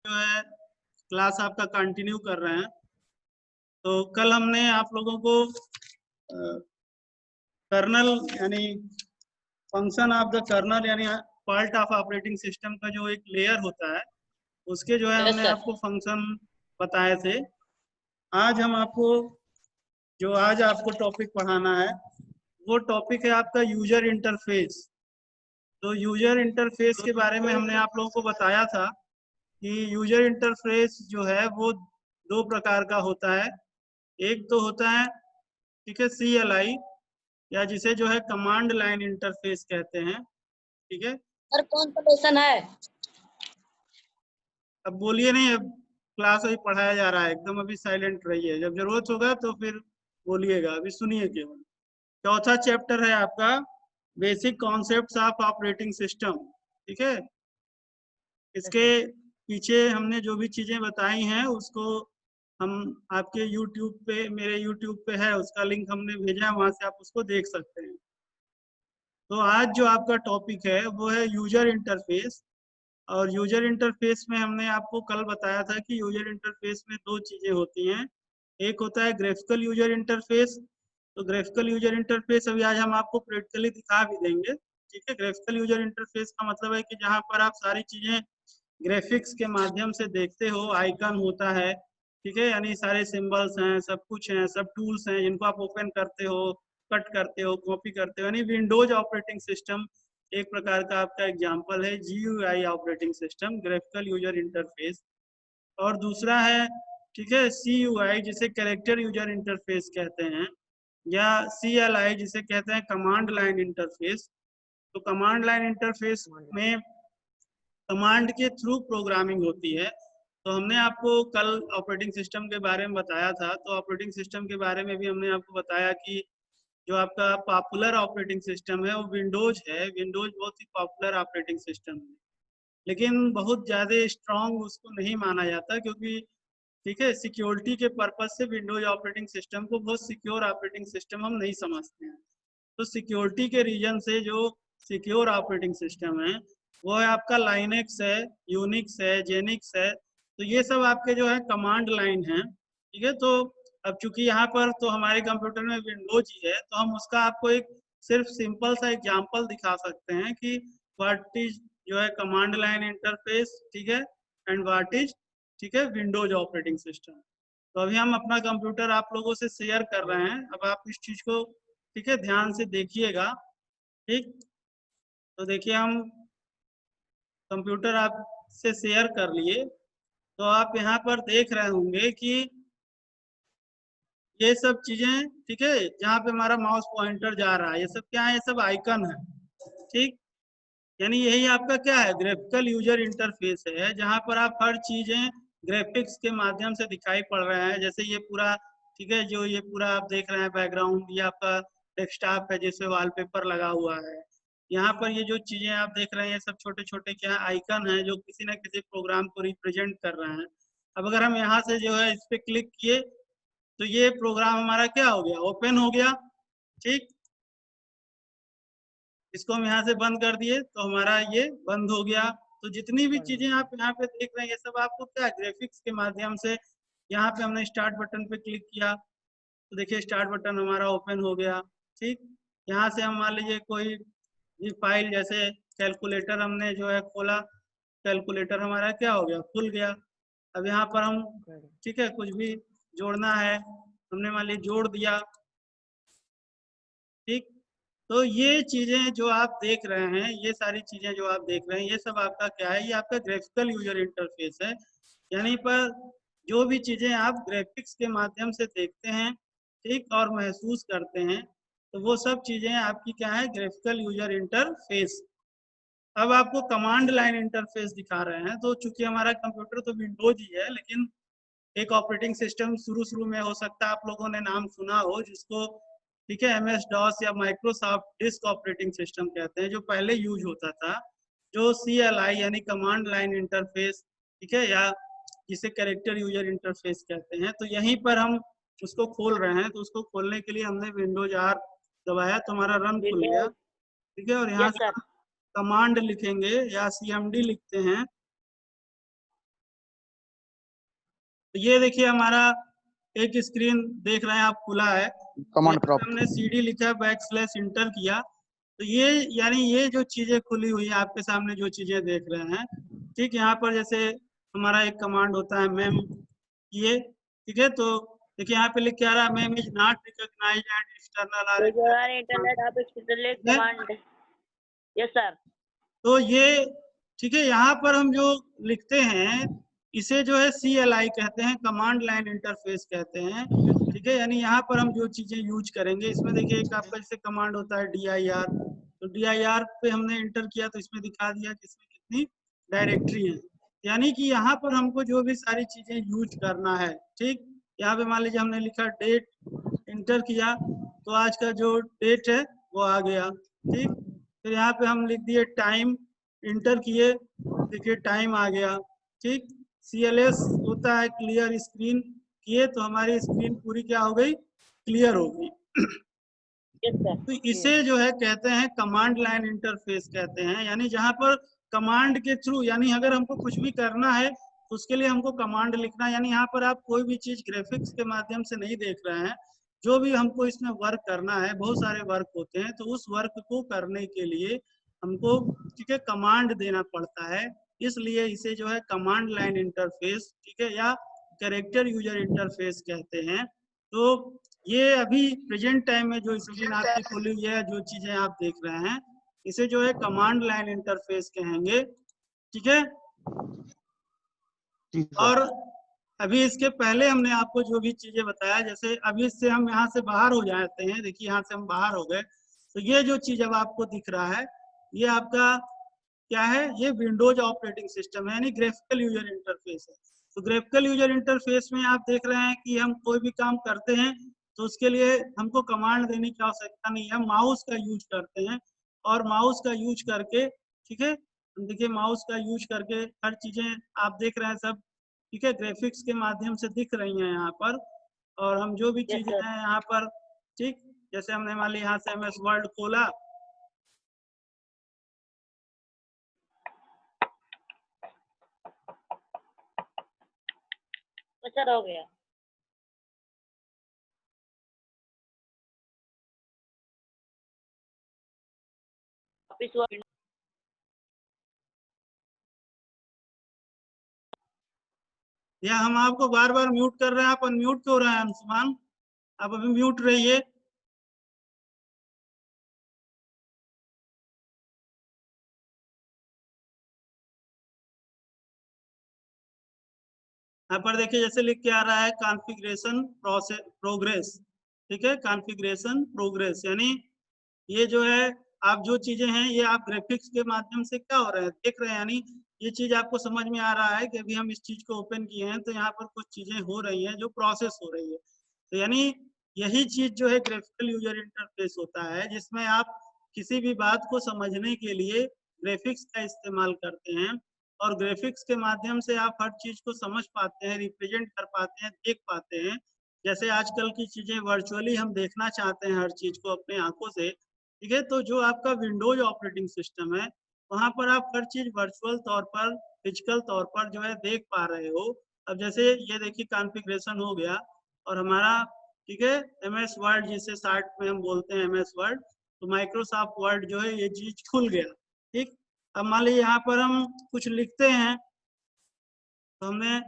जो है क्लास आपका कंटिन्यू कर रहे हैं। तो कल हमने आप लोगों को कर्नल यानी फंक्शन ऑफ द कर्नल यानी पार्ट ऑफ ऑपरेटिंग सिस्टम का जो एक लेयर होता है उसके जो है यस हमने सर। आपको फंक्शन बताए थे। आज हम आपको जो आज आपको टॉपिक पढ़ाना है वो टॉपिक है आपका यूजर इंटरफेस। तो यूजर इंटरफेस के बारे में हमने आप लोगों को बताया था कि यूजर इंटरफेस जो है वो दो प्रकार का होता है। एक तो होता है, ठीक है, CLI या जिसे जो है कमांड लाइन इंटरफेस कहते हैं। ठीक है, सर कौन सा लेसन है? अब बोलिए नहीं, अब क्लास अभी पढ़ाया जा रहा है, एकदम अभी साइलेंट रहिए, जब जरूरत होगा तो फिर बोलिएगा, अभी सुनिए केवल। चौथा चैप्टर है आपका basic concepts of operating system. ठीक है, इसके पीछे हमने जो भी चीजें बताई हैं उसको हम आपके YouTube पे, मेरे YouTube पे है, उसका लिंक हमने भेजा है, वहां से आप उसको देख सकते हैं। तो आज जो आपका टॉपिक है वो है यूजर इंटरफेस। और यूजर इंटरफेस में हमने आपको कल बताया था कि यूजर इंटरफेस में दो चीजें होती हैं। एक होता है ग्राफिकल यूजर इंटरफेस। तो ग्राफिकल यूजर इंटरफेस अभी आज हम आपको प्रैक्टिकली दिखा भी देंगे। ठीक है, ग्राफिकल यूजर इंटरफेस का मतलब है कि जहां पर आप सारी चीजें ग्राफिक्स के माध्यम से देखते हो, आइकन होता है, ठीक है, यानी सारे सिंबल्स हैं, सब कुछ हैं, सब टूल्स हैं जिनको आप ओपन करते हो, कट करते हो, कॉपी करते हो, यानी विंडोज ऑपरेटिंग सिस्टम एक प्रकार का आपका एग्जांपल है। GUI operating system, graphical user interface. और दूसरा है, ठीक है, CUI जिसे कैरेक्टर यूजर इंटरफेस कहते हैं, या CLI जिसे कहते हैं कमांड लाइन इंटरफेस। तो कमांड लाइन इंटरफेस में कमांड के थ्रू प्रोग्रामिंग होती है। तो हमने आपको कल ऑपरेटिंग सिस्टम के बारे में बताया था, तो ऑपरेटिंग सिस्टम के बारे में भी हमने आपको बताया कि जो आपका पॉपुलर ऑपरेटिंग सिस्टम है वो विंडोज है। विंडोज बहुत ही पॉपुलर ऑपरेटिंग सिस्टम है, लेकिन बहुत ज़्यादा स्ट्रांग उसको नहीं माना जाता, क्योंकि ठीक है, सिक्योरिटी के पर्पज से विंडोज ऑपरेटिंग सिस्टम को बहुत सिक्योर ऑपरेटिंग सिस्टम हम नहीं समझते हैं। तो सिक्योरिटी के रीजन से जो सिक्योर ऑपरेटिंग सिस्टम है वो है आपका लाइनेक्स है, यूनिक्स है, जेनिक्स है। तो ये सब आपके जो है कमांड लाइन है। ठीक है, तो अब चूंकि यहाँ पर तो हमारे कंप्यूटर में विंडोज ही है, तो हम उसका आपको एक सिर्फ सिंपल सा एग्जांपल दिखा सकते हैं कि व्हाट इज जो है कमांड लाइन इंटरफेस, ठीक है, एंड व्हाट इज, ठीक है, विंडोज ऑपरेटिंग सिस्टम। तो अभी हम अपना कंप्यूटर आप लोगों से शेयर कर रहे हैं, अब आप इस चीज को, ठीक है, ध्यान से देखिएगा। ठीक, तो देखिए हम कंप्यूटर आपसे शेयर कर लिए, तो आप यहाँ पर देख रहे होंगे कि ये सब चीजें, ठीक है, जहाँ पे हमारा माउस पॉइंटर जा रहा है, ये सब क्या है, ये सब आइकन है। ठीक, यानी यही आपका क्या है, ग्राफिकल यूजर इंटरफेस है, जहाँ पर आप हर चीजें ग्राफिक्स के माध्यम से दिखाई पड़ रहे हैं। जैसे ये पूरा, ठीक है, जो ये पूरा आप देख रहे हैं बैकग्राउंड, ये आपका डेस्कटॉप है जिसमें वॉलपेपर लगा हुआ है। यहाँ पर ये जो चीजें आप देख रहे हैं ये सब छोटे छोटे क्या आइकन है जो किसी न किसी प्रोग्राम को रिप्रेजेंट कर रहे हैं। अब अगर हम यहाँ से जो है इस पे क्लिक किए तो ये प्रोग्राम हमारा क्या हो गया, ओपन हो गया। ठीक, इसको हम यहाँ से बंद कर दिए तो हमारा ये बंद हो गया। तो जितनी भी चीजें आप यहाँ पे देख रहे हैं ये सब आपको क्या ग्राफिक्स के माध्यम से, यहाँ पे हमने स्टार्ट बटन पे क्लिक किया तो देखिए स्टार्ट बटन हमारा ओपन हो गया। ठीक, यहाँ से हम मान लीजिए कोई भी फाइल, जैसे कैलकुलेटर हमने जो है खोला, कैलकुलेटर हमारा क्या हो गया, खुल गया। अब यहाँ पर हम, ठीक है, कुछ भी जोड़ना है, हमने मान लीजिए जोड़ दिया। ठीक, तो ये चीजें जो आप देख रहे हैं, ये सारी चीजें जो आप देख रहे हैं, ये सब आपका क्या है, ये आपका ग्राफिकल यूजर इंटरफेस है। यानी पर जो भी चीजें आप ग्राफिक्स के माध्यम से देखते हैं, ठीक, और महसूस करते हैं, तो वो सब चीजें आपकी क्या है, ग्राफिकल यूजर इंटरफेस। अब आपको कमांड लाइन इंटरफेस दिखा रहे हैं। तो चूंकि हमारा कंप्यूटर तो विंडोज ही है, लेकिन एक ऑपरेटिंग सिस्टम शुरू शुरू में हो सकता है आप लोगों ने नाम सुना हो, जिसको, ठीक है, MS-DOS या माइक्रोसॉफ्ट डिस्क ऑपरेटिंग सिस्टम कहते हैं, जो पहले यूज होता था, जो CLI यानी कमांड लाइन इंटरफेस, ठीक है, या जिसे कैरेक्टर यूजर इंटरफेस कहते हैं। तो यहीं पर हम उसको खोल रहे हैं। तो उसको खोलने के लिए हमने विंडोज R दबाया तो हमारा रन खुल गया। विंडोज। ठीक है, और यहाँ यस से सर। कमांड लिखेंगे या CMD लिखते हैं, तो ये देखिए हमारा एक स्क्रीन देख रहे हैं आप, खुला है। कमांड तो प्रॉम्प्ट हमने CD लिखा, \इंटर किया, तो ये यानी ये जो चीजें खुली हुई है आपके सामने, जो चीजें देख रहे हैं, ठीक। यहाँ पर जैसे हमारा एक कमांड होता है मेम, ये ठीक है। तो देखिए यहाँ पे लिख के आ रहा है mem is not recognized and external और इंटरनेट आप कमांड। Yes sir. तो ये ठीक है, यहाँ पर हम जो लिखते हैं इसे जो है CLI कहते हैं, कमांड लाइन इंटरफेस कहते हैं, ठीक है। यानी यहाँ पर हम जो चीजें यूज करेंगे, इसमें देखिए एक आपका जैसे कमांड होता है dir, तो dir पे हमने इंटर किया तो इसमें दिखा दिया कि इसमें कितनी डायरेक्टरी है। यानी कि यहाँ पर हमको जो भी सारी चीजें यूज करना है, ठीक। यहाँ पे मान लीजिए हमने लिखा डेट, इंटर किया तो आज का जो डेट है वो आ गया, ठीक। फिर यहाँ पे हम लिख दिए टाइम, इंटर किए, देखिए टाइम आ गया, ठीक। CLS होता है क्लियर स्क्रीन, किए तो हमारी स्क्रीन पूरी क्या हो गई, क्लियर हो गई। तो इसे जो है कहते हैं कमांड लाइन इंटरफेस कहते हैं, यानी जहां पर कमांड के थ्रू, यानी अगर हमको कुछ भी करना है तो उसके लिए हमको कमांड लिखना है। यानी यहाँ पर आप कोई भी चीज ग्राफिक्स के माध्यम से नहीं देख रहे हैं, जो भी हमको इसमें वर्क करना है, बहुत सारे वर्क होते हैं, तो उस वर्क को करने के लिए हमको ठीक है कमांड देना पड़ता है, इसलिए इसे जो है कमांड लाइन इंटरफेस, ठीक है, या कैरेक्टर यूजर इंटरफेस कहते हैं। तो ये अभी प्रेजेंट टाइम में जो स्क्रीन आपकी खुली हुई है, जो चीजें आप देख रहे हैं, इसे जो है कमांड लाइन इंटरफेस कहेंगे, ठीक है। और अभी इसके पहले हमने आपको जो भी चीजें बताया, जैसे अभी इससे हम यहाँ से बाहर हो जाते हैं, देखिए यहाँ से हम बाहर हो गए, तो ये जो चीज अब आपको दिख रहा है, ये आपका क्या है, ये विंडोज ऑपरेटिंग सिस्टम है, यानी ग्राफिकल यूजर इंटरफेस है। तो ग्राफिकल यूजर इंटरफेस में आप देख रहे हैं कि हम कोई भी काम करते हैं तो उसके लिए हमको कमांड देने की आवश्यकता नहीं है, हम माउस का यूज करते हैं, और माउस का यूज करके, ठीक है, देखिए माउस का यूज करके हर चीजें आप देख रहे हैं सब, ठीक है, ग्राफिक्स के माध्यम से दिख रही हैं यहाँ पर। और हम जो भी चीजें हैं यहाँ पर, ठीक, जैसे हमने मान लिया यहाँ से MS वर्ड खोला, सर हो गया। या हम आपको बार बार म्यूट कर रहे हैं, आप अनम्यूट क्यों हो रहे हैं अंशुमान, आप अभी म्यूट रहिए। यहाँ पर देखिए जैसे लिख के आ रहा है कॉन्फ़िगरेशन प्रोसेस प्रोग्रेस, ठीक है, कॉन्फ़िगरेशन प्रोग्रेस, यानी ये जो है आप जो चीजें हैं ये आप ग्राफिक्स के माध्यम से क्या हो रहा है देख रहे हैं, यानी ये चीज आपको समझ में आ रहा है कि अभी हम इस चीज को ओपन किए हैं तो यहाँ पर कुछ चीजें हो रही हैं जो प्रोसेस हो रही है। तो यानी यही चीज जो है ग्राफिकल यूजर इंटरफेस होता है, जिसमें आप किसी भी बात को समझने के लिए ग्राफिक्स का इस्तेमाल करते हैं, और ग्राफिक्स के माध्यम से आप हर चीज को समझ पाते हैं, रिप्रेजेंट कर पाते हैं, देख पाते हैं। जैसे आजकल की चीजें वर्चुअली हम देखना चाहते हैं हर चीज को अपने आंखों से, ठीक है, तो जो आपका विंडोज ऑपरेटिंग सिस्टम है वहां पर आप हर चीज वर्चुअल तौर पर, फिजिकल तौर पर जो है देख पा रहे हो। अब जैसे ये देखिए कॉन्फ़िगरेशन हो गया और हमारा, ठीक है, MS वर्ड जिसे शार्ट में हम बोलते हैं MS वर्ड, तो माइक्रोसॉफ्ट वर्ड जो है ये चीज खुल गया, ठीक। अब मान लीजिए यहाँ पर हम कुछ लिखते हैं तो हमने,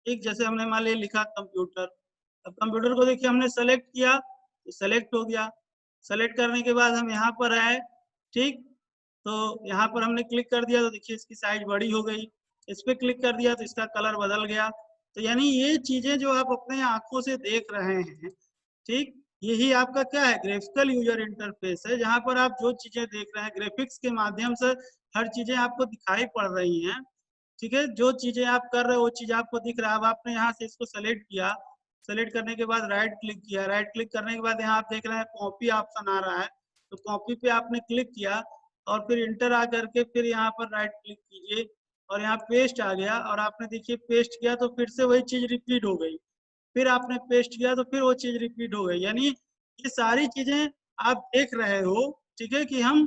ठीक, जैसे हमने मान लिया लिखा कंप्यूटर, अब कंप्यूटर को देखिए हमने सेलेक्ट किया तो सेलेक्ट हो गया, सेलेक्ट करने के बाद हम यहाँ पर आए, ठीक, तो यहाँ पर हमने क्लिक कर दिया तो देखिए इसकी साइज बड़ी हो गई, इस पे क्लिक कर दिया तो इसका कलर बदल गया। तो यानी ये चीजें जो आप अपने आंखों से देख रहे हैं, ठीक, यही आपका क्या है, ग्राफिकल यूजर इंटरफेस है, जहां पर आप जो चीजें देख रहे हैं ग्राफिक्स के माध्यम से हर चीजें आपको दिखाई पड़ रही हैं, ठीक है, जो चीजें आप कर रहे हो वो चीज आपको दिख रहा है। अब आपने यहाँ से इसको सेलेक्ट किया, सेलेक्ट करने के बाद राइट क्लिक किया, राइट क्लिक करने के बाद यहाँ आप देख रहे हैं कॉपी ऑप्शन आ रहा है, तो कॉपी पे आपने क्लिक किया और फिर इंटर आ करके फिर यहाँ पर राइट क्लिक कीजिए और यहाँ पेस्ट आ गया, और आपने देखिए पेस्ट किया तो फिर से वही चीज रिपीट हो गई, फिर आपने पेस्ट किया तो फिर वो चीज रिपीट हो गई। यानी ये सारी चीजें आप देख रहे हो, ठीक है, कि हम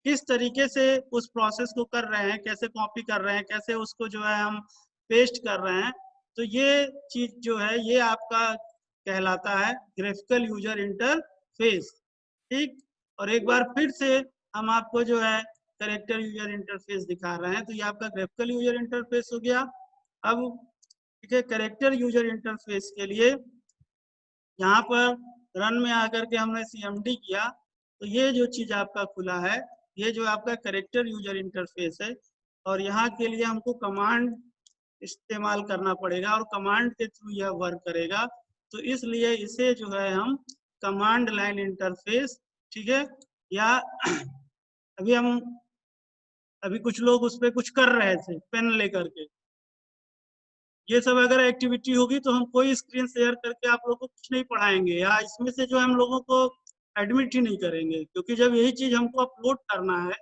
किस तरीके से उस प्रोसेस को कर रहे हैं, कैसे कॉपी कर रहे हैं, कैसे उसको जो है हम पेस्ट कर रहे हैं। तो ये चीज जो है ये आपका कहलाता है ग्राफिकल यूजर इंटरफेस। ठीक, और एक बार फिर से हम आपको जो है कैरेक्टर यूजर इंटरफेस दिखा रहे हैं। तो ये आपका ग्राफिकल यूजर इंटरफेस हो गया। अब ठीक है, कैरेक्टर यूजर इंटरफेस के लिए यहाँ पर रन में आकर के हमने CMD किया तो ये जो चीज आपका खुला है ये जो आपका कैरेक्टर यूजर इंटरफेस है। और यहाँ के लिए हमको कमांड इस्तेमाल करना पड़ेगा और कमांड के थ्रू यह वर्क करेगा। तो इसलिए इसे जो है हम कमांड लाइन इंटरफेस, ठीक है, या अभी कुछ लोग उस पर कुछ कर रहे थे पेन लेकर के, ये सब अगर एक्टिविटी होगी तो हम कोई स्क्रीन शेयर करके आप लोगों को कुछ नहीं पढ़ाएंगे, या इसमें से जो हम लोगों को एडमिट ही नहीं करेंगे, क्योंकि जब यही चीज हमको अपलोड करना है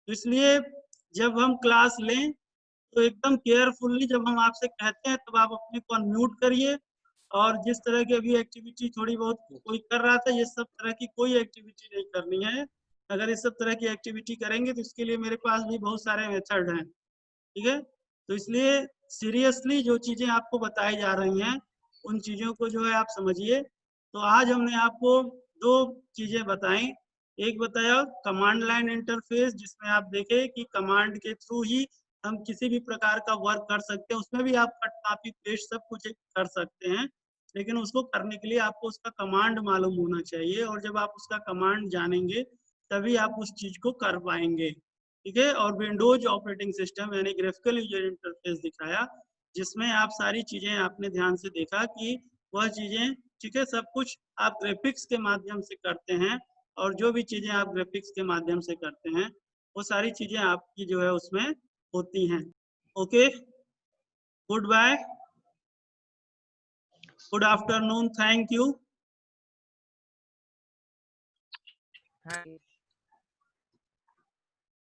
तो इसलिए जब हम क्लास लें तो एकदम केयरफुल्ली जब हम आपसे कहते हैं तब आप अपने को अनम्यूट करिए। और जिस तरह की अभी एक्टिविटी थोड़ी बहुत कोई कर रहा था, ये सब तरह की कोई एक्टिविटी नहीं करनी है। अगर इस सब तरह की एक्टिविटी करेंगे तो इसके लिए मेरे पास भी बहुत सारे मेथड हैं। ठीक है, तो इसलिए सीरियसली जो चीजें आपको बताई जा रही हैं उन चीजों को जो है आप समझिए। तो आज हमने आपको दो चीजें बताई। एक बताया कमांड लाइन इंटरफेस, जिसमें आप देखें कि कमांड के थ्रू ही हम किसी भी प्रकार का वर्क कर सकते हैं। उसमें भी आप कट कॉपी पेस्ट सब कुछ कर सकते हैं, लेकिन उसको करने के लिए आपको उसका कमांड मालूम होना चाहिए, और जब आप उसका कमांड जानेंगे तभी आप उस चीज को कर पाएंगे। ठीक है, और विंडोज ऑपरेटिंग सिस्टम यानी ग्राफिकल यूजर इंटरफेस दिखाया, जिसमें आप सारी चीजें आपने ध्यान से देखा कि वह चीजें, ठीक है, सब कुछ आप ग्राफिक्स के माध्यम से करते हैं, और जो भी चीजें आप ग्राफिक्स के माध्यम से करते हैं वो सारी चीजें आपकी जो है उसमें होती हैं। Okay, good bye, good afternoon, thank you. हाँ